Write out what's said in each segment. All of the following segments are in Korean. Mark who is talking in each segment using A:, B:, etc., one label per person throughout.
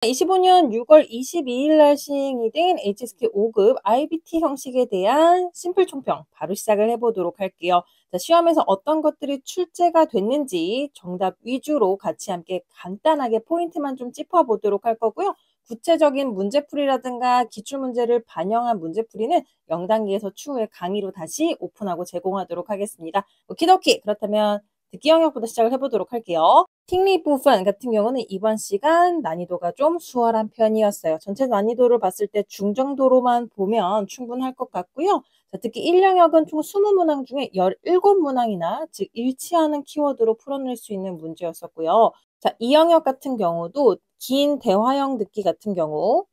A: 2025년 6월 22일 날 시행이 된 HSK 5급 IBT 형식에 대한 심플 총평 바로 시작을 해보도록 할게요. 자, 시험에서 어떤 것들이 출제가 됐는지 정답 위주로 같이 함께 간단하게 포인트만 좀 짚어보도록 할 거고요. 구체적인 문제풀이라든가 기출문제를 반영한 문제풀이는 0단계에서 추후에 강의로 다시 오픈하고 제공하도록 하겠습니다. 오키도키! 그렇다면 듣기 영역부터 시작을 해보도록 할게요. 팅리 부분 같은 경우는 이번 시간 난이도가 좀 수월한 편이었어요. 전체 난이도를 봤을 때 중정도로만 보면 충분할 것 같고요. 자, 특히 1영역은 총 20문항 중에 17문항이나 즉 일치하는 키워드로 풀어낼 수 있는 문제였었고요. 자, 2영역 같은 경우도 긴 대화형 듣기 같은 경우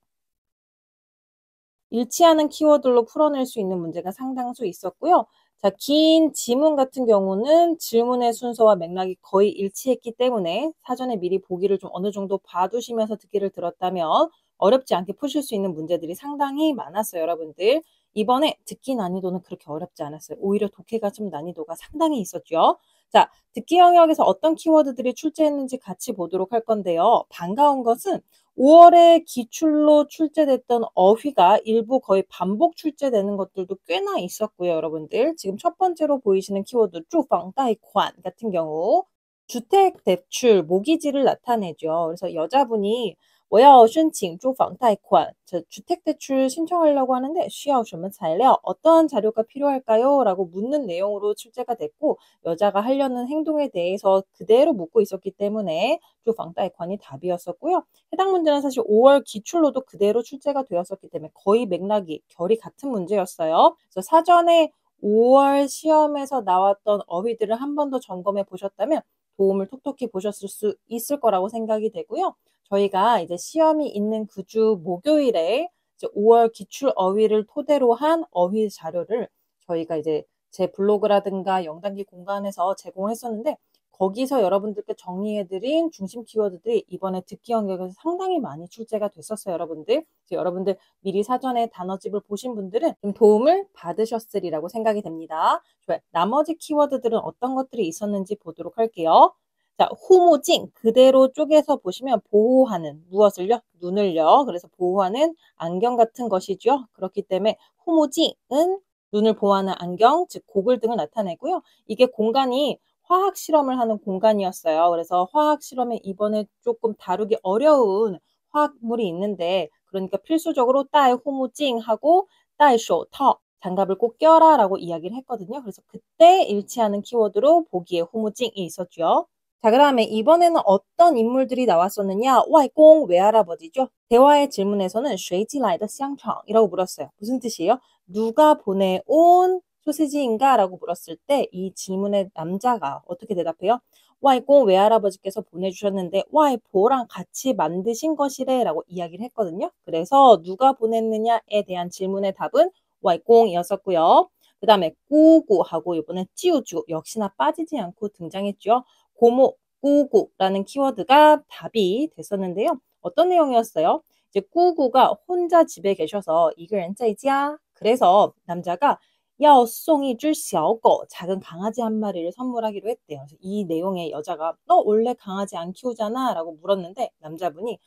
A: 일치하는 키워드로 풀어낼 수 있는 문제가 상당수 있었고요. 자, 긴 지문 같은 경우는 질문의 순서와 맥락이 거의 일치했기 때문에 사전에 미리 보기를 좀 어느 정도 봐두시면서 듣기를 들었다면 어렵지 않게 푸실 수 있는 문제들이 상당히 많았어요, 여러분들. 이번에 듣기 난이도는 그렇게 어렵지 않았어요. 오히려 독해가 좀 난이도가 상당히 있었죠. 자, 듣기 영역에서 어떤 키워드들이 출제했는지 같이 보도록 할 건데요. 반가운 것은 5월에 기출로 출제됐던 어휘가 일부 거의 반복 출제되는 것들도 꽤나 있었고요, 여러분들. 지금 첫 번째로 보이시는 키워드 쭈팡따이관 같은 경우 주택 대출 모기지를 나타내죠. 그래서 여자분이 我要申请住房贷款. 주택대출 신청하려고 하는데 需要什么材料? 어떠한 자료가 필요할까요? 라고 묻는 내용으로 출제가 됐고 여자가 하려는 행동에 대해서 그대로 묻고 있었기 때문에住房贷款이 답이었었고요. 해당 문제는 사실 5월 기출로도 그대로 출제가 되었었기 때문에 거의 맥락이 결이 같은 문제였어요. 그래서 사전에 5월 시험에서 나왔던 어휘들을 한 번 더 점검해 보셨다면 도움을 톡톡히 보셨을 수 있을 거라고 생각이 되고요. 저희가 이제 시험이 있는 그 주 목요일에 이제 5월 기출 어휘를 토대로 한 어휘 자료를 저희가 이제 제 블로그라든가 0단계 공간에서 제공을 했었는데 거기서 여러분들께 정리해드린 중심 키워드들이 이번에 듣기 영역에서 상당히 많이 출제가 됐었어요, 여러분들. 여러분들 미리 사전에 단어집을 보신 분들은 좀 도움을 받으셨으리라고 생각이 됩니다. 좋아요. 나머지 키워드들은 어떤 것들이 있었는지 보도록 할게요. 자, 후무징 그대로 쪼개서 보시면 보호하는 무엇을요? 눈을요. 그래서 보호하는 안경 같은 것이죠. 그렇기 때문에 후무징은 눈을 보호하는 안경, 즉 고글 등을 나타내고요. 이게 공간이 화학 실험을 하는 공간이었어요. 그래서 화학 실험에 이번에 조금 다루기 어려운 화학물이 있는데 그러니까 필수적으로 따이 후무징 하고 따이 쇼터 장갑을 꼭 껴라라고 이야기를 했거든요. 그래서 그때 일치하는 키워드로 보기에 후무징이 있었죠. 자, 그다음에 이번에는 어떤 인물들이 나왔었느냐? 와이공 외할아버지죠. 대화의 질문에서는 谁寄来的香肠이라고 물었어요. 무슨 뜻이에요? 누가 보내온 소시지인가? 라고 물었을 때 이 질문의 남자가 어떻게 대답해요? 와이공 외할아버지께서 보내주셨는데 와이포랑 같이 만드신 것이래 라고 이야기를 했거든요. 그래서 누가 보냈느냐에 대한 질문의 답은 와이공이었었고요. 그 다음에 꾸구하고 이번에 찌우쭈 역시나 빠지지 않고 등장했죠. 고모, 꾸구라는 키워드가 답이 됐었는데요. 어떤 내용이었어요? 이제 꾸구가 혼자 집에 계셔서 이글은 짜 그래서 남자가 要送一只小狗 작은 강아지 한 마리를 선물하기로 했대요. 그래서 이 내용에 여자가 너 원래 강아지 안 키우잖아 라고 물었는데 남자분이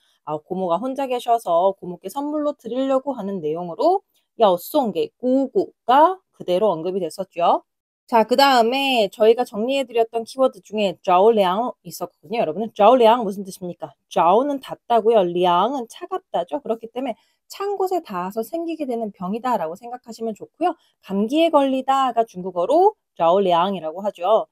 A: 고모가 혼자 계셔서 고모께 선물로 드리려고 하는 내용으로 要送给 꾸구가 그대로 언급이 됐었죠. 자, 그 다음에 저희가 정리해드렸던 키워드 중에 좌우량 있었거든요. 여러분은 좌우량 무슨 뜻입니까? 좌우는 닿다고요. 량은 차갑다죠. 그렇기 때문에 찬 곳에 닿아서 생기게 되는 병이다라고 생각하시면 좋고요. 감기에 걸리다가 중국어로 좌우량이라고 하죠.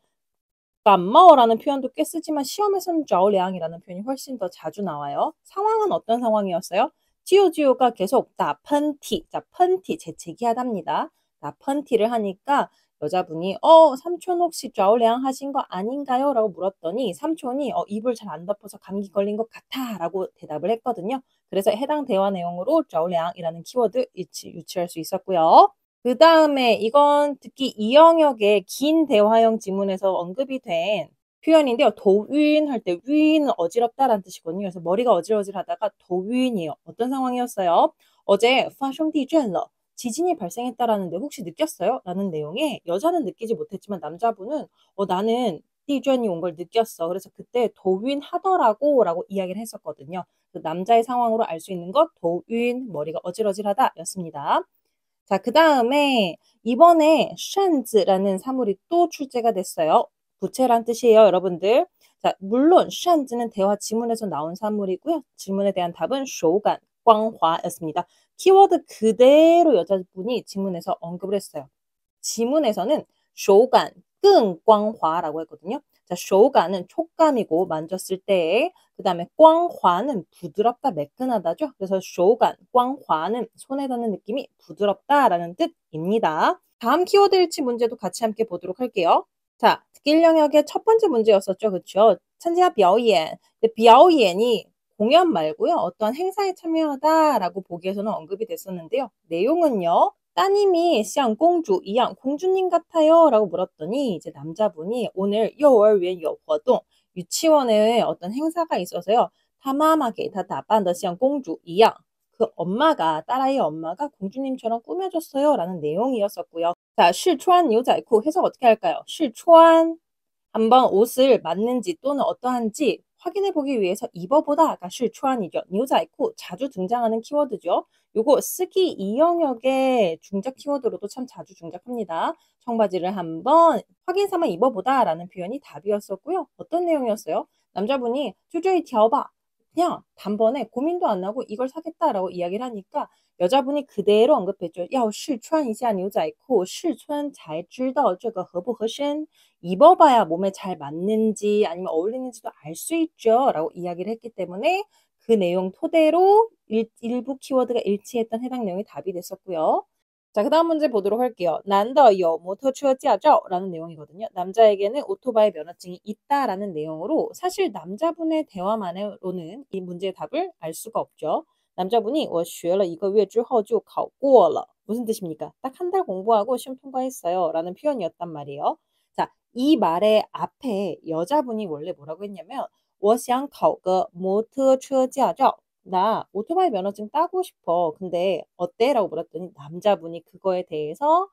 A: 감마어라는 표현도 꽤 쓰지만 시험에서는 좌우량이라는 표현이 훨씬 더 자주 나와요. 상황은 어떤 상황이었어요? 지오지오가 계속 나펀티, 자 펀티 재채기하답니다. 나펀티를 하니까 여자분이 삼촌 혹시 좌우량 하신 거 아닌가요? 라고 물었더니 삼촌이 입을 잘 안 덮어서 감기 걸린 것 같아 라고 대답을 했거든요. 그래서 해당 대화 내용으로 좌우량이라는 키워드 유치할 수 있었고요. 그 다음에 이건 특히 이 영역의 긴 대화형 지문에서 언급이 된 표현인데요. 도윈 할 때 윈은 어지럽다라는 뜻이거든요. 그래서 머리가 어질어질하다가 도윈이에요. 어떤 상황이었어요? 어제 파숑디쨘러 지진이 발생했다라는데 혹시 느꼈어요? 라는 내용에 여자는 느끼지 못했지만 남자분은 나는 地震이 온 걸 느꼈어. 그래서 그때 도윈하더라고 라고 이야기를 했었거든요. 그 남자의 상황으로 알 수 있는 것 도윈 머리가 어질어질하다 였습니다. 자, 그 다음에 이번에 샨즈라는 사물이 또 출제가 됐어요. 부채란 뜻이에요, 여러분들. 자, 물론 샨즈는 대화 지문에서 나온 사물이고요. 질문에 대한 답은 쇼간, 꽝화였습니다. 키워드 그대로 여자분이 지문에서 언급을 했어요. 지문에서는 쇼간, 끙꽝화라고 했거든요. 자, 쇼간은 촉감이고 만졌을 때, 그 다음에 꽝화는 부드럽다, 매끈하다죠. 그래서 쇼간, 꽝화는 손에 닿는 느낌이 부드럽다라는 뜻입니다. 다음 키워드 일치 문제도 같이 함께 보도록 할게요. 자, 특기 영역의 첫 번째 문제였었죠. 그렇죠?参加 表演. 근데 表演이 공연 말고요. 어떤 행사에 참여하다라고 보기에서는 언급이 됐었는데요. 내용은요. 따님이 像公主一样 공주님 같아요 라고 물었더니 이제 남자분이 오늘 幼儿园有活动 유치원에 어떤 행사가 있어서요. 他妈妈给他打扮得像公主一样 그 엄마가 딸아이의 엄마가 공주님처럼 꾸며줬어요 라는 내용이었었고요. 자, 실추한牛仔裤 해석 어떻게 할까요? 실추한 한번 옷을 맞는지 또는 어떠한지 확인해 보기 위해서 입어보다가 실추한이죠.牛仔裤 자주 등장하는 키워드죠. 요거 쓰기 이 영역의 중적 키워드로도 참 자주 중적합니다. 청바지를 한번 확인 삼아 입어보다 라는 표현이 답이었었고요. 어떤 내용이었어요? 남자분이 주저이 텨봐. 그냥 단번에 고민도 안 하고 이걸 사겠다라고 이야기를 하니까 여자분이 그대로 언급했죠. 要试穿一下牛仔裤,试穿才知道这个合不合身. 입어봐야 몸에 잘 맞는지 아니면 어울리는지도 알 수 있죠. 라고 이야기를 했기 때문에 그 내용 토대로 일부 키워드가 일치했던 해당 내용이 답이 됐었고요. 자, 그 다음 문제 보도록 할게요. 男的有 摩托车驾照라는 내용이거든요. 남자에게는 오토바이 면허증이 있다라는 내용으로 사실 남자분의 대화만으로는 이 문제의 답을 알 수가 없죠. 남자분이 我学了一个月之后就考过了. 무슨 뜻입니까? 딱 한 달 공부하고 시험 통과했어요. 라는 표현이었단 말이에요. 자, 이 말의 앞에 여자분이 원래 뭐라고 했냐면 我想考个摩托车驾照. 나 오토바이 면허증 따고 싶어. 근데 어때? 라고 물었더니 남자분이 그거에 대해서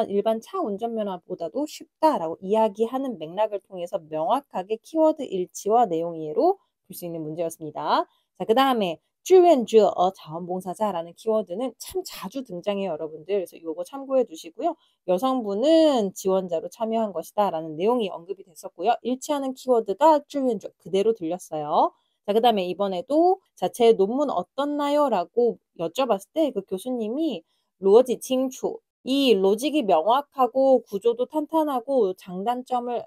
A: 일반 차 운전면허보다도 쉽다라고 이야기하는 맥락을 통해서 명확하게 키워드 일치와 내용 이해로 볼 수 있는 문제였습니다. 자, 그 다음에 志愿者 자원봉사자라는 키워드는 참 자주 등장해요, 여러분들. 그래서 이거 참고해 두시고요. 여성분은 지원자로 참여한 것이다 라는 내용이 언급이 됐었고요. 일치하는 키워드가 志愿者 그대로 들렸어요. 자, 그 다음에 이번에도 자, 제 논문 어떻나요? 라고 여쭤봤을 때 그 교수님이 로지 칭추 이 로직이 명확하고 구조도 탄탄하고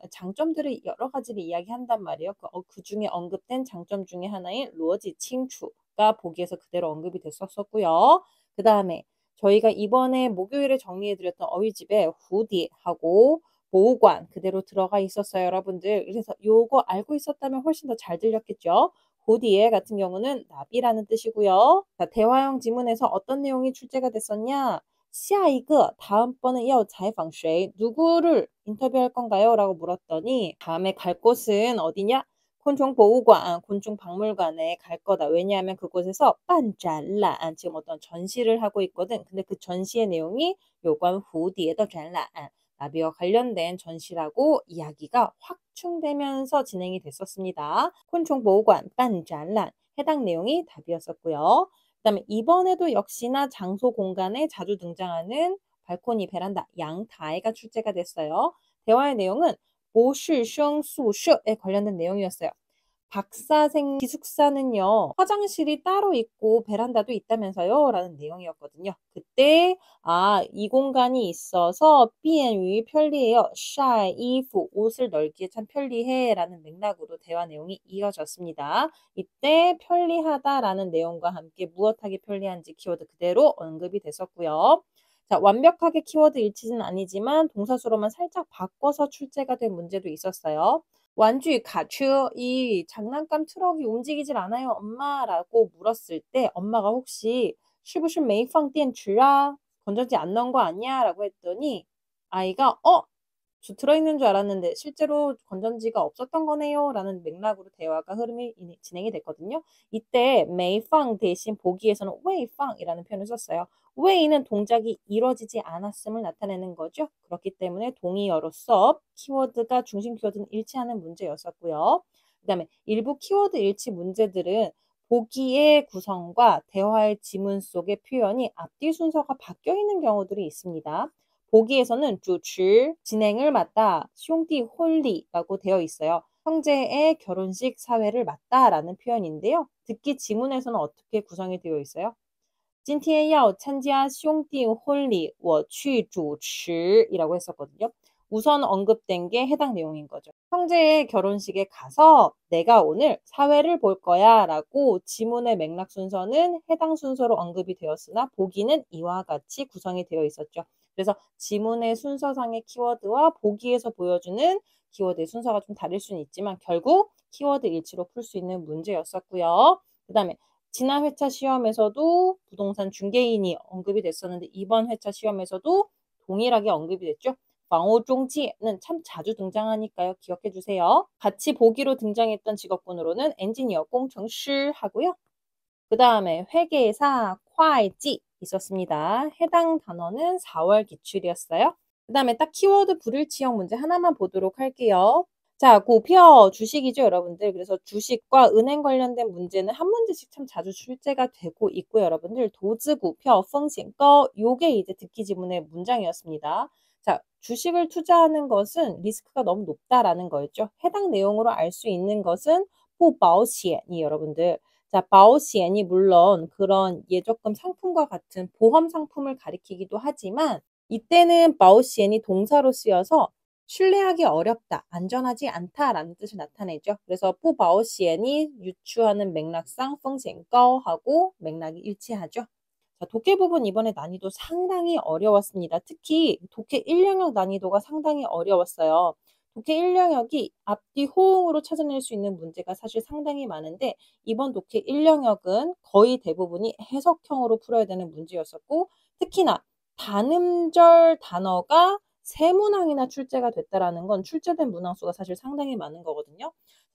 A: 장점들을 여러 가지를 이야기한단 말이에요. 그 중에 언급된 장점 중에 하나인 로지 칭추가 보기에서 그대로 언급이 됐었고요. 그 다음에 저희가 이번에 목요일에 정리해드렸던 어휘집에 후디하고 보호관 그대로 들어가 있었어요, 여러분들. 그래서 요거 알고 있었다면 훨씬 더 잘 들렸겠죠? 후디에 같은 경우는 나비라는 뜻이고요. 자, 대화형 지문에서 어떤 내용이 출제가 됐었냐? 下一个 다음번에 要采访谁 누구를 인터뷰할 건가요? 라고 물었더니 다음에 갈 곳은 어디냐? 곤충보호관, 곤충박물관에 갈 거다. 왜냐하면 그곳에서 빤展览 지금 어떤 전시를 하고 있거든. 근데 그 전시의 내용이 요관 후디에더展览 나비와 관련된 전시라고 이야기가 확충되면서 진행이 됐었습니다. 곤충보호관, 빤展览 해당 내용이 답이었었고요. 그다음에 이번에도 역시나 장소 공간에 자주 등장하는 발코니, 베란다, 양타이가 출제가 됐어요. 대화의 내용은 보시생宿舍에 관련된 내용이었어요. 박사생 기숙사는요. 화장실이 따로 있고 베란다도 있다면서요. 라는 내용이었거든요. 그때 이 공간이 있어서 便于 편리해요. 晒衣服 옷을 널기에 참 편리해 라는 맥락으로 대화 내용이 이어졌습니다. 이때 편리하다라는 내용과 함께 무엇하기 편리한지 키워드 그대로 언급이 됐었고요. 자, 완벽하게 키워드 일치는 아니지만 동사수로만 살짝 바꿔서 출제가 된 문제도 있었어요. 완주 가추 이 장난감 트럭이 움직이질 않아요, 엄마라고 물었을 때 엄마가 혹시 是不是没放电池啊? 건전지 안 넣은 거 아니야? 라고 했더니 아이가 들어있는 줄 알았는데 실제로 건전지가 없었던 거네요."라는 맥락으로 대화가 흐름이 진행이 됐거든요. 이때 没放 대신 보기에서는 未放이라는 표현을 썼어요. 왜이는 동작이 이루어지지 않았음을 나타내는 거죠. 그렇기 때문에 동의어로서 키워드가 중심 키워드는 일치하는 문제였었고요. 그다음에 일부 키워드 일치 문제들은 보기의 구성과 대화의 지문 속의 표현이 앞뒤 순서가 바뀌어 있는 경우들이 있습니다. 보기에서는 주持 진행을 맡다,兄弟 홀리라고 되어 있어요. 형제의 결혼식 사회를 맡다라는 표현인데요. 듣기 지문에서는 어떻게 구성이 되어 있어요? 今天要参加兄弟婚礼，我去主持이라고 했었거든요. 우선 언급된 게 해당 내용인 거죠. 형제의 결혼식에 가서 내가 오늘 사회를 볼 거야 라고 지문의 맥락 순서는 해당 순서로 언급이 되었으나 보기는 이와 같이 구성이 되어 있었죠. 그래서 지문의 순서상의 키워드와 보기에서 보여주는 키워드의 순서가 좀 다를 수는 있지만 결국 키워드 일치로 풀 수 있는 문제였었고요. 그 다음에 지난 회차 시험에서도 부동산 중개인이 언급이 됐었는데 이번 회차 시험에서도 동일하게 언급이 됐죠. 방호종지는 참 자주 등장하니까요. 기억해 주세요. 같이 보기로 등장했던 직업군으로는 엔지니어,工程师 하고요. 그 다음에 회계사, 会计 있었습니다. 해당 단어는 4월 기출이었어요. 그 다음에 딱 키워드 불일치형 문제 하나만 보도록 할게요. 자,股票 주식이죠, 여러분들. 그래서 주식과 은행 관련된 문제는 한 문제씩 참 자주 출제가 되고 있고요, 여러분들. 도즈股票, 风险高 요게 이제 듣기 지문의 문장이었습니다. 자, 주식을 투자하는 것은 리스크가 너무 높다라는 거였죠. 해당 내용으로 알 수 있는 것은 不保险이 여러분들. 자, 保险이 물론 그런 예적금 상품과 같은 보험 상품을 가리키기도 하지만 이때는 保险이 동사로 쓰여서 신뢰하기 어렵다, 안전하지 않다라는 뜻을 나타내죠. 그래서 不保险이 유추하는 맥락상 风险高하고 맥락이 일치하죠. 자, 독해 부분 이번에 난이도 상당히 어려웠습니다. 특히 독해 1영역 난이도가 상당히 어려웠어요. 독해 1영역이 앞뒤 호응으로 찾아낼 수 있는 문제가 사실 상당히 많은데 이번 독해 1영역은 거의 대부분이 해석형으로 풀어야 되는 문제였었고 특히나 단음절 단어가 3문항이나 출제가 됐다라는 건 출제된 문항 수가 사실 상당히 많은 거거든요.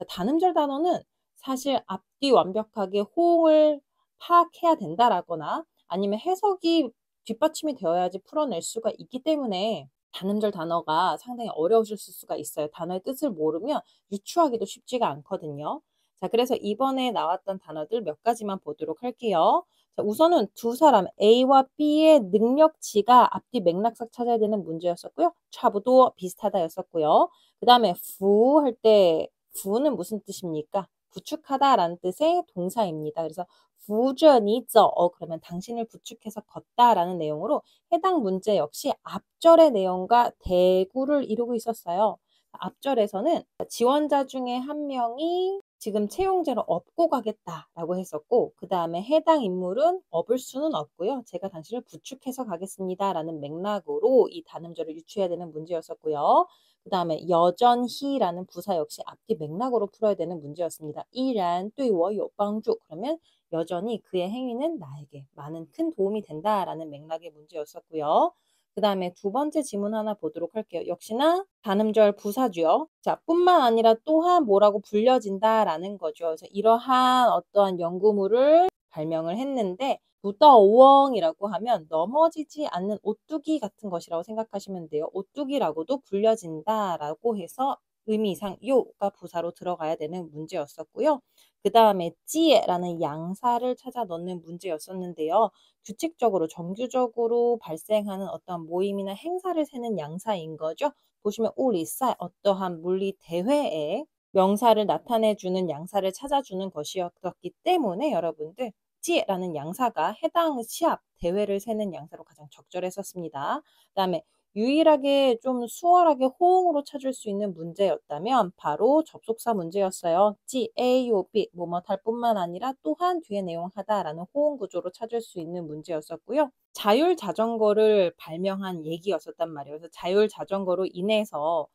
A: 단음절 단어는 사실 앞뒤 완벽하게 호응을 파악해야 된다라거나 아니면 해석이 뒷받침이 되어야지 풀어낼 수가 있기 때문에 단음절 단어가 상당히 어려우실 수가 있어요. 단어의 뜻을 모르면 유추하기도 쉽지가 않거든요. 자, 그래서 이번에 나왔던 단어들 몇 가지만 보도록 할게요. 자, 우선은 두 사람 A와 B의 능력치가 앞뒤 맥락상 찾아야 되는 문제였었고요. 차부도 비슷하다였었고요. 그 다음에 부 할 때 부는 무슨 뜻입니까? 부축하다라는 뜻의 동사입니다. 그래서 부저니저 그러면 당신을 부축해서 걷다라는 내용으로 해당 문제 역시 앞절의 내용과 대구를 이루고 있었어요. 앞절에서는 지원자 중에 한 명이 지금 채용제로 업고 가겠다라고 했었고 그 다음에 해당 인물은 업을 수는 없고요. 제가 당신을 부축해서 가겠습니다라는 맥락으로 이 단음절을 유추해야 되는 문제였었고요. 그 다음에 여전히라는 부사 역시 앞뒤 맥락으로 풀어야 되는 문제였습니다. 이란 对我有帮助 그러면 여전히 그의 행위는 나에게 많은 큰 도움이 된다라는 맥락의 문제였었고요. 그 다음에 두 번째 지문 하나 보도록 할게요. 역시나 단음절 부사죠. 자, 뿐만 아니라 또한 뭐라고 불려진다라는 거죠. 그래서 이러한 어떠한 연구물을 발명을 했는데 부더웡이라고 하면 넘어지지 않는 오뚜기 같은 것이라고 생각하시면 돼요. 오뚜기라고도 불려진다라고 해서 의미상 요가 부사로 들어가야 되는 문제였었고요. 그 다음에 찌에라는 양사를 찾아 넣는 문제였었는데요. 규칙적으로 정규적으로 발생하는 어떠한 모임이나 행사를 세는 양사인 거죠. 보시면 우리쌀 어떠한 물리 대회에 명사를 나타내 주는 양사를 찾아주는 것이었기 때문에 여러분들 찌라는 양사가 해당 시합 대회를 세는 양사로 가장 적절했었습니다. 그다음에 유일하게 좀 수월하게 호응으로 찾을 수 있는 문제였다면 바로 접속사 문제였어요. 찌, A, 요, B 뭐뭐 할 뿐만 아니라 또한 뒤에 내용하다라는 호응 구조로 찾을 수 있는 문제였었고요. 자율 자전거를 발명한 얘기였었단 말이에요. 그래서 자율 자전거로 인해서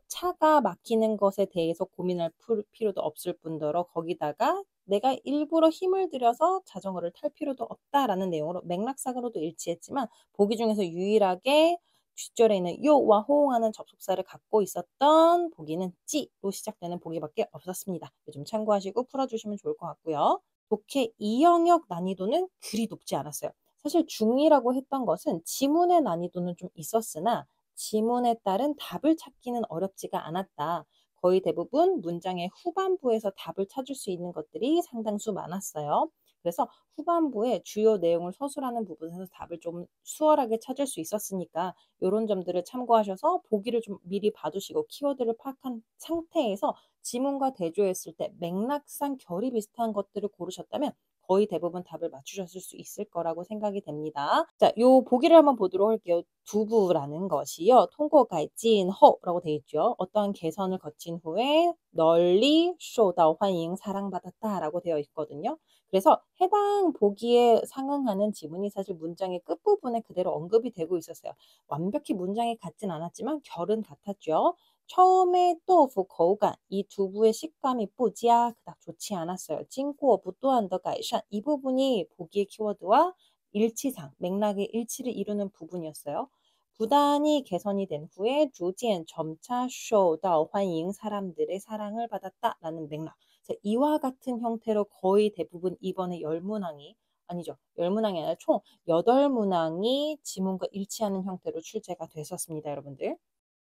A: 차가 막히는 것에 대해서 고민할 필요도 없을 뿐더러 거기다가 내가 일부러 힘을 들여서 자전거를 탈 필요도 없다라는 내용으로 맥락상으로도 일치했지만 보기 중에서 유일하게 뒷절에 있는 요와 호응하는 접속사를 갖고 있었던 보기는 찌로 시작되는 보기밖에 없었습니다. 요즘 참고하시고 풀어주시면 좋을 것 같고요. 독해 2영역 난이도는 그리 높지 않았어요. 사실 중2라고 했던 것은 지문의 난이도는 좀 있었으나 지문에 따른 답을 찾기는 어렵지가 않았다. 거의 대부분 문장의 후반부에서 답을 찾을 수 있는 것들이 상당수 많았어요. 그래서 후반부에 주요 내용을 서술하는 부분에서 답을 좀 수월하게 찾을 수 있었으니까 요런 점들을 참고하셔서 보기를 좀 미리 봐 두시고 키워드를 파악한 상태에서 지문과 대조했을 때 맥락상 결이 비슷한 것들을 고르셨다면 거의 대부분 답을 맞추셨을 수 있을 거라고 생각이 됩니다. 자, 요 보기를 한번 보도록 할게요. 두부라는 것이요. 통고改进 后라고 되어 있죠. 어떠한 개선을 거친 후에 널리 受到 欢迎 사랑받았다라고 되어 있거든요. 그래서 해당 보기에 상응하는 지문이 사실 문장의 끝부분에 그대로 언급이 되고 있었어요. 완벽히 문장이 같진 않았지만 결은 같았죠. 처음에豆腐 口感 이 두부의 식감이 不佳 그닥 좋지 않았어요. 经过不断的改善 이 부분이 보기의 키워드와 일치상 맥락의 일치를 이루는 부분이었어요. 부단히 개선이 된 후에 逐渐 점차 受到 欢迎 사람들의 사랑을 받았다라는 맥락. 이와 같은 형태로 거의 대부분 이번에 열문항이 아니죠. 열문항이 아니라 총 8문항이 지문과 일치하는 형태로 출제가 됐었습니다, 여러분들.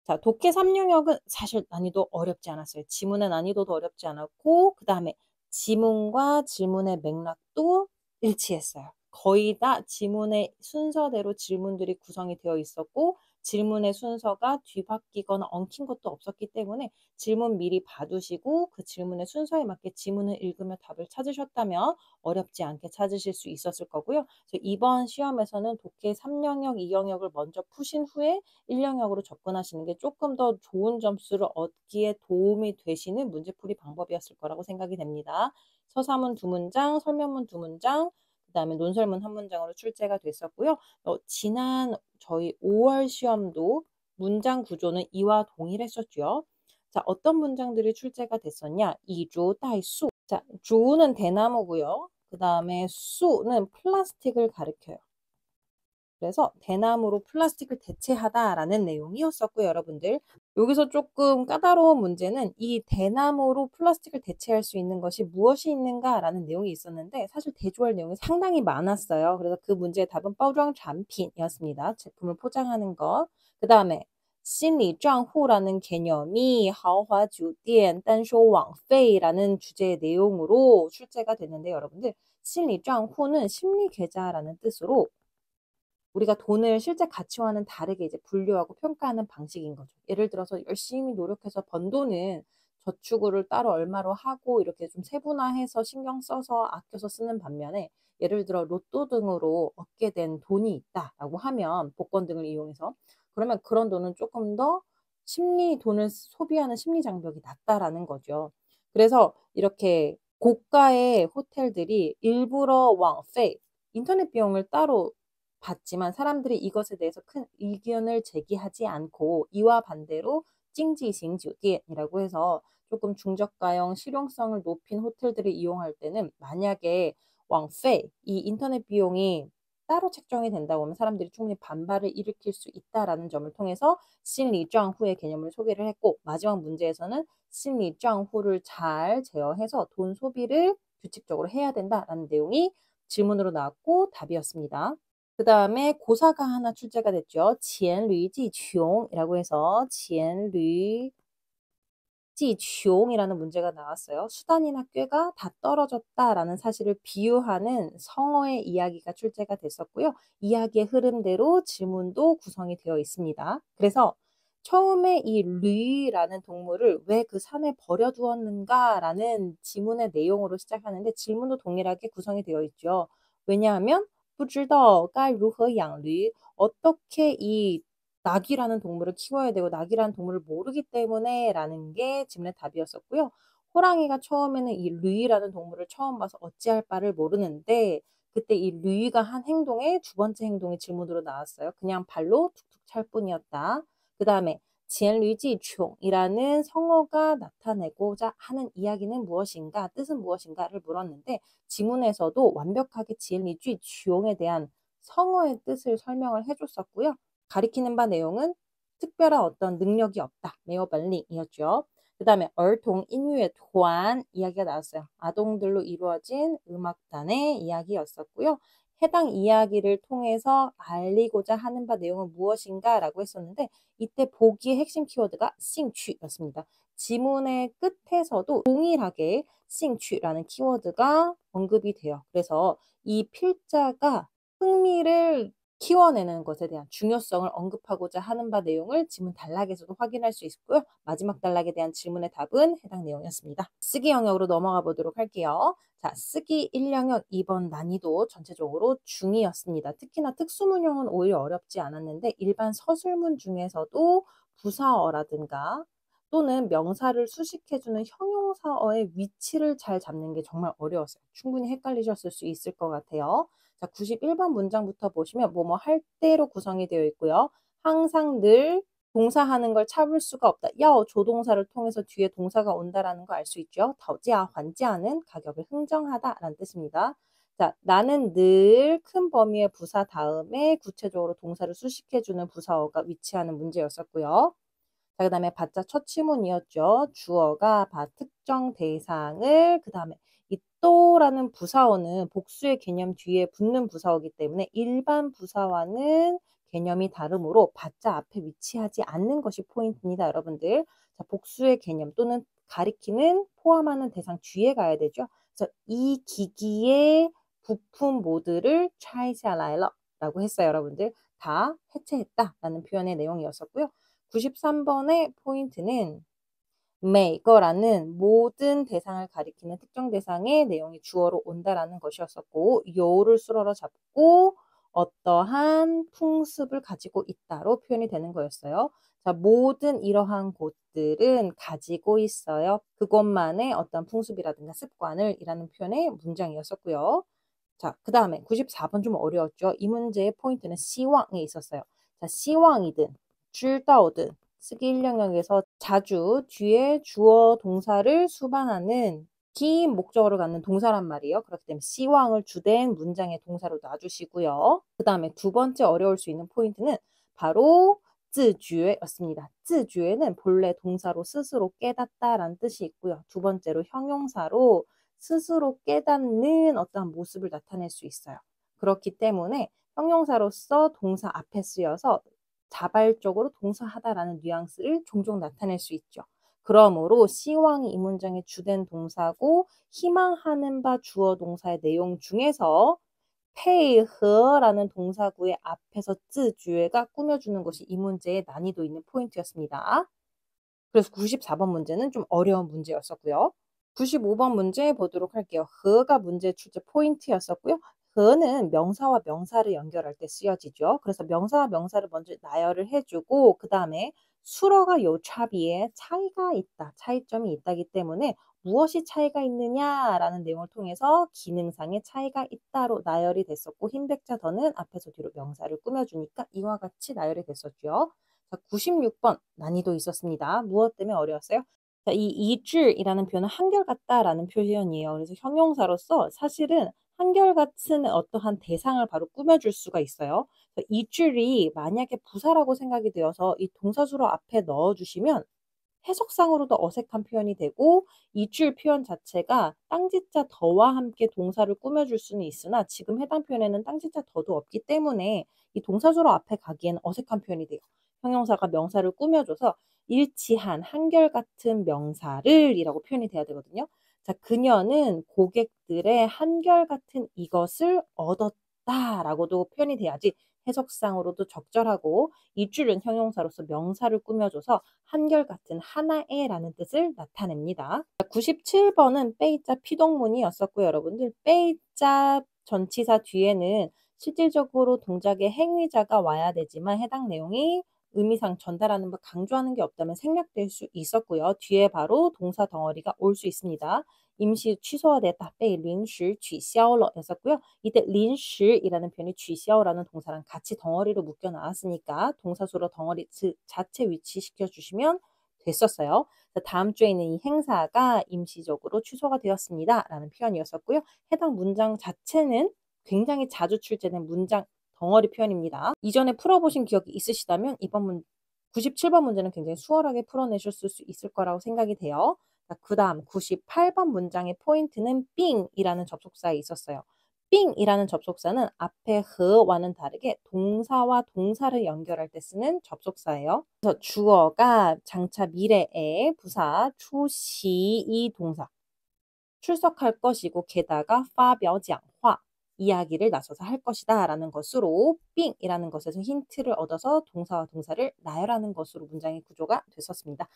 A: 자, 독해 3영역은 사실 난이도 어렵지 않았어요. 지문의 난이도도 어렵지 않았고 그다음에 지문과 질문의 맥락도 일치했어요. 거의 다 지문의 순서대로 질문들이 구성이 되어 있었고 질문의 순서가 뒤바뀌거나 엉킨 것도 없었기 때문에 질문 미리 봐두시고 그 질문의 순서에 맞게 지문을 읽으며 답을 찾으셨다면 어렵지 않게 찾으실 수 있었을 거고요. 그래서 이번 시험에서는 독해 3영역, 2영역을 먼저 푸신 후에 1영역으로 접근하시는 게 조금 더 좋은 점수를 얻기에 도움이 되시는 문제풀이 방법이었을 거라고 생각이 됩니다. 서사문 2문장, 설명문 2문장, 그다음에 논설문 1문장으로 출제가 됐었고요. 지난 저희 5월 시험도 문장 구조는 이와 동일했었죠. 자, 어떤 문장들이 출제가 됐었냐? 이주, 따이수. 자, 주는 대나무고요. 그다음에 수는 플라스틱을 가리켜요. 그래서 대나무로 플라스틱을 대체하다라는 내용이었었고요, 여러분들. 여기서 조금 까다로운 문제는 이 대나무로 플라스틱을 대체할 수 있는 것이 무엇이 있는가라는 내용이 있었는데 사실 대조할 내용이 상당히 많았어요. 그래서 그 문제의 답은包装 产品이었습니다. 제품을 포장하는 것. 그다음에 心理账户라는 개념이 豪华酒店 单收网费라는 주제의 내용으로 출제가 됐는데 여러분들 心理账户는 심리 계좌라는 뜻으로 우리가 돈을 실제 가치와는 다르게 이제 분류하고 평가하는 방식인 거죠. 예를 들어서 열심히 노력해서 번 돈은 저축을 따로 얼마로 하고 이렇게 좀 세분화해서 신경 써서 아껴서 쓰는 반면에 예를 들어 로또 등으로 얻게 된 돈이 있다라고 하면 복권 등을 이용해서 그러면 그런 돈은 조금 더 돈을 소비하는 심리 장벽이 낮다라는 거죠. 그래서 이렇게 고가의 호텔들이 일부러 왕페이 인터넷 비용을 따로 봤지만 사람들이 이것에 대해서 큰 의견을 제기하지 않고 이와 반대로 찡지싱酒店이라고 해서 조금 중저가형 실용성을 높인 호텔들을 이용할 때는 만약에 왕페이 이 인터넷 비용이 따로 책정이 된다고 하면 사람들이 충분히 반발을 일으킬 수 있다라는 점을 통해서 심리账户의 개념을 소개를 했고 마지막 문제에서는 심리账户를 잘 제어해서 돈 소비를 규칙적으로 해야 된다라는 내용이 질문으로 나왔고 답이었습니다. 그 다음에 고사가 하나 출제가 됐죠. 黔驴技穷이라고 해서 黔驴技穷이라는 문제가 나왔어요. 수단이나 꾀가 다 떨어졌다라는 사실을 비유하는 성어의 이야기가 출제가 됐었고요. 이야기의 흐름대로 질문도 구성이 되어 있습니다. 그래서 처음에 이 류라는 동물을 왜 그 산에 버려두었는가라는 지문의 내용으로 시작하는데 질문도 동일하게 구성이 되어 있죠. 왜냐하면 不知道该如何养驴 어떻게 이 낙이라는 동물을 키워야 되고 낙이라는 동물을 모르기 때문에라는 게 질문의 답이었었고요. 호랑이가 처음에는 이 류이라는 동물을 처음 봐서 어찌할 바를 모르는데 그때 이 류이가 한 행동의 두 번째 행동이 질문으로 나왔어요. 그냥 발로 툭툭 찰 뿐이었다. 그 다음에 지엔류지총이라는 성어가 나타내고자 하는 이야기는 무엇인가, 뜻은 무엇인가를 물었는데 지문에서도 완벽하게 지엔리쥐 주용에 대한 성어의 뜻을 설명을 해줬었고요. 가리키는 바 내용은 특별한 어떤 능력이 없다. 没有本领이었죠. 그 다음에儿童 音乐团 이야기가 나왔어요. 아동들로 이루어진 음악단의 이야기였었고요. 해당 이야기를 통해서 알리고자 하는 바 내용은 무엇인가 라고 했었는데 이때 보기의 핵심 키워드가 싱취였습니다. 지문의 끝에서도 동일하게 싱취라는 키워드가 언급이 돼요. 그래서 이 필자가 흥미를 키워내는 것에 대한 중요성을 언급하고자 하는 바 내용을 지문 단락에서도 확인할 수 있고요. 마지막 단락에 대한 질문의 답은 해당 내용이었습니다. 쓰기 영역으로 넘어가 보도록 할게요. 자, 쓰기 1영역 2번 난이도 전체적으로 중이었습니다. 특히나 특수문형은 오히려 어렵지 않았는데 일반 서술문 중에서도 부사어라든가 또는 명사를 수식해주는 형용사어의 위치를 잘 잡는 게 정말 어려웠어요. 충분히 헷갈리셨을 수 있을 것 같아요. 자, 91번 문장부터 보시면 뭐뭐 할 때로 구성이 되어 있고요. 항상 늘 동사하는 걸 참을 수가 없다. 야오 조동사를 통해서 뒤에 동사가 온다라는 거 알 수 있죠. 더지아 환지아는 가격을 흥정하다라는 뜻입니다. 자, 나는 늘 큰 범위의 부사 다음에 구체적으로 동사를 수식해주는 부사어가 위치하는 문제였었고요. 자, 그 다음에 받자 첫 지문이었죠. 주어가 특정 대상을 그 다음에 이 또라는 부사어는 복수의 개념 뒤에 붙는 부사어이기 때문에 일반 부사와는 개념이 다르므로 받자 앞에 위치하지 않는 것이 포인트입니다. 여러분들. 자, 복수의 개념 또는 가리키는 포함하는 대상 뒤에 가야 되죠. 그래서 이 기기의 부품 모드를 차이샤라이러라고 했어요. 여러분들. 다 해체했다라는 표현의 내용이었었고요. 93번의 포인트는 매거라는 모든 대상을 가리키는 특정 대상의 내용이 주어로 온다라는 것이었었고 요를 수로로 잡고 어떠한 풍습을 가지고 있다로 표현이 되는 거였어요. 자, 모든 이러한 곳들은 가지고 있어요. 그것만의 어떤 풍습이라든가 습관을 이라는 표현의 문장이었었고요. 자, 그 다음에 94번 좀 어려웠죠. 이 문제의 포인트는 시왕에 있었어요. 자, 시왕이든 知道든 쓰기 1영역에서 자주 뒤에 주어 동사를 수반하는 긴 목적어를 갖는 동사란 말이에요. 그렇기 때문에 시왕을 주된 문장의 동사로 놔주시고요. 그 다음에 두 번째 어려울 수 있는 포인트는 바로 自觉였습니다. 自觉는 본래 동사로 스스로 깨닫다라는 뜻이 있고요. 두 번째로 형용사로 스스로 깨닫는 어떠한 모습을 나타낼 수 있어요. 그렇기 때문에 형용사로서 동사 앞에 쓰여서 자발적으로 동사하다라는 뉘앙스를 종종 나타낼 수 있죠. 그러므로 시왕이 이 문장의 주된 동사고 희망하는 바 주어 동사의 내용 중에서 페이허라는 동사구의 앞에서 自觉가 꾸며주는 것이 이 문제의 난이도 있는 포인트였습니다. 그래서 94번 문제는 좀 어려운 문제였었고요. 95번 문제 보도록 할게요. 허가 문제 출제 포인트였었고요. 허는 명사와 명사를 연결할 때 쓰여지죠. 그래서 명사와 명사를 먼저 나열을 해주고 그 다음에 수어가 요차비에 차이가 있다, 차이점이 있다기 때문에 무엇이 차이가 있느냐라는 내용을 통해서 기능상의 차이가 있다로 나열이 됐었고 흰백자 더는 앞에서 뒤로 명사를 꾸며주니까 이와 같이 나열이 됐었죠. 자, 96번 난이도 있었습니다. 무엇 때문에 어려웠어요? 자, 이 이줄이라는 표현은 한결같다라는 표현이에요. 그래서 형용사로서 사실은 한결같은 어떠한 대상을 바로 꾸며줄 수가 있어요. 이줄이 만약에 부사라고 생각이 되어서 이 동사수로 앞에 넣어주시면 해석상으로도 어색한 표현이 되고 이줄 표현 자체가 땅지자 더와 함께 동사를 꾸며줄 수는 있으나 지금 해당 표현에는 땅지자 더도 없기 때문에 이 동사수로 앞에 가기에는 어색한 표현이 돼요. 형용사가 명사를 꾸며줘서 일치한 한결같은 명사를 이라고 표현이 돼야 되거든요. 자, 그녀는 고객들의 한결같은 이것을 얻었다라고도 표현이 돼야지 해석상으로도 적절하고 이 줄은 형용사로서 명사를 꾸며줘서 한결같은 하나의라는 뜻을 나타냅니다. 97번은 빼이자 피동문이었었고요. 여러분들 빼이자 전치사 뒤에는 실질적으로 동작의 행위자가 와야 되지만 해당 내용이 의미상 전달하는 바 강조하는 게 없다면 생략될 수 있었고요. 뒤에 바로 동사 덩어리가 올 수 있습니다. 임시 취소가 됐다. 被临时取消了 였었고요. 이때 临时이라는 표현이 取消라는 동사랑 같이 덩어리로 묶여 나왔으니까 동사수로 덩어리 자체 위치시켜 주시면 됐었어요. 다음 주에 있는 이 행사가 임시적으로 취소가 되었습니다. 라는 표현이었었고요. 해당 문장 자체는 굉장히 자주 출제된 문장 덩어리 표현입니다. 이전에 풀어보신 기억이 있으시다면 이번 97번 문제는 굉장히 수월하게 풀어내셨을 수 있을 거라고 생각이 돼요. 그다음 98번 문장의 포인트는 빙이라는 접속사에 있었어요. 빙이라는 접속사는 앞에 흐와는 다르게 동사와 동사를 연결할 때 쓰는 접속사예요. 그래서 주어가 장차 미래에 부사出席이 동사 출석할 것이고 게다가 发表讲话 이야기를 나서서 할 것이다 라는 것으로 빙이라는 것에서 힌트를 얻어서 동사와 동사를 나열하는 것으로 문장의 구조가 됐었습니다.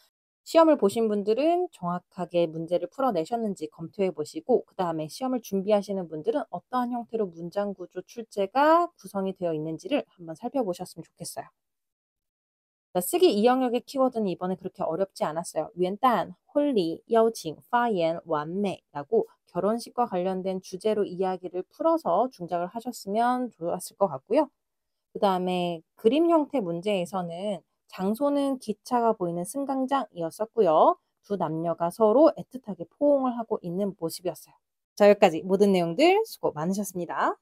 A: 시험을 보신 분들은 정확하게 문제를 풀어내셨는지 검토해 보시고 그 다음에 시험을 준비하시는 분들은 어떠한 형태로 문장 구조 출제가 구성이 되어 있는지를 한번 살펴보셨으면 좋겠어요. 쓰기 이 영역의 키워드는 이번에 그렇게 어렵지 않았어요. 元旦, 홀리, 邀请, 发言, 완美라고 결혼식과 관련된 주제로 이야기를 풀어서 중작을 하셨으면 좋았을 것 같고요. 그 다음에 그림 형태 문제에서는 장소는 기차가 보이는 승강장이었었고요. 두 남녀가 서로 애틋하게 포옹을 하고 있는 모습이었어요. 자, 여기까지 모든 내용들 수고 많으셨습니다.